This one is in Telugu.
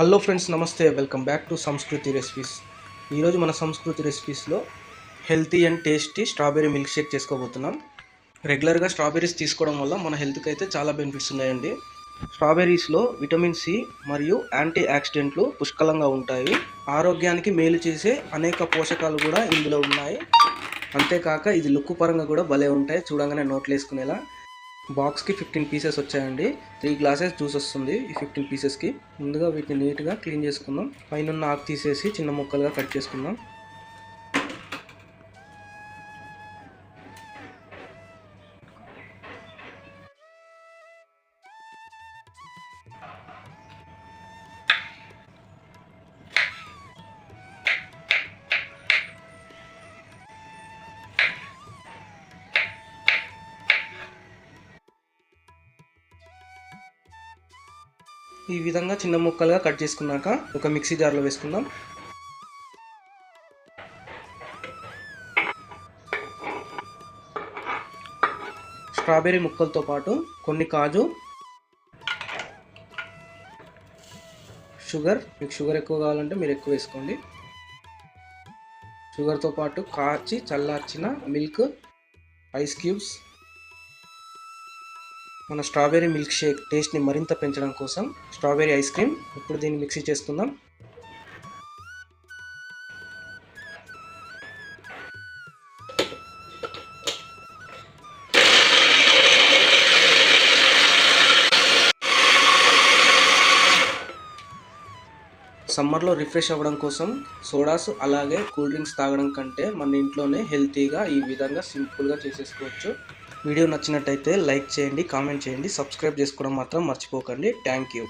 Hello friends, namaste. Welcome back to Sanskriti recipes. ఈరోజు మన సంస్కృతి రెసిపీస్లో healthy and tasty strawberry milkshake చేసుకోబోతున్నాం. రెగ్యులర్గా స్ట్రాబెర్రీస్ తీసుకోవడం వల్ల మన హెల్త్కి అయితే చాలా బెనిఫిట్స్ ఉన్నాయండి. స్ట్రాబెర్రీస్లో విటమిన్ సి మరియు యాంటీ ఆక్సిడెంట్లు పుష్కలంగా ఉంటాయి. ఆరోగ్యానికి మేలు చేసే అనేక పోషకాలు కూడా ఇందులో ఉన్నాయి. అంతేకాక ఇది లుక్ పరంగా కూడా భలే ఉంటాయి, చూడంగానే నోట్లు వేసుకునేలా. బాక్స్కి 15 పీసెస్ వచ్చాయండి. 3 గ్లాసెస్ జ్యూస్ వస్తుంది ఈ 15 పీసెస్కి. ముందుగా వీటిని నీట్గా క్లీన్ చేసుకుందాం. పైన ఆకు తీసేసి చిన్న ముక్కలుగా కట్ చేసుకుందాం. ఈ విధంగా చిన్న ముక్కలుగా కట్ చేసుకున్నాక ఒక మిక్సీ జార్లో వేసుకుందాం. స్ట్రాబెర్రీ ముక్కలతో పాటు కొన్ని కాజు, షుగర్, మీకు షుగర్ ఎక్కువ కావాలంటే మీరు ఎక్కువ వేసుకోండి. షుగర్తో పాటు కాచి చల్లార్చిన మిల్క్, ఐస్ క్యూబ్స్. మన స్ట్రాబెర్రీ మిల్క్ షేక్ టేస్ట్ని మరింత పెంచడం కోసం స్ట్రాబెర్రీ ఐస్ క్రీమ్. ఇప్పుడు దీన్ని మిక్సీ చేసుకుందాం. సమ్మర్లో రిఫ్రెష్ అవ్వడం కోసం సోడాస్ అలాగే కూల్ డ్రింక్స్ తాగడం కంటే మన ఇంట్లోనే హెల్తీగా ఈ విధంగా సింపుల్గా చేసేసుకోవచ్చు. వీడియో నచ్చినట్టయితే లైక్ చేయండి, కామెంట్ చేయండి, సబ్స్క్రైబ్ చేసుకోవడం మాత్రం మర్చిపోకండి. Thank you.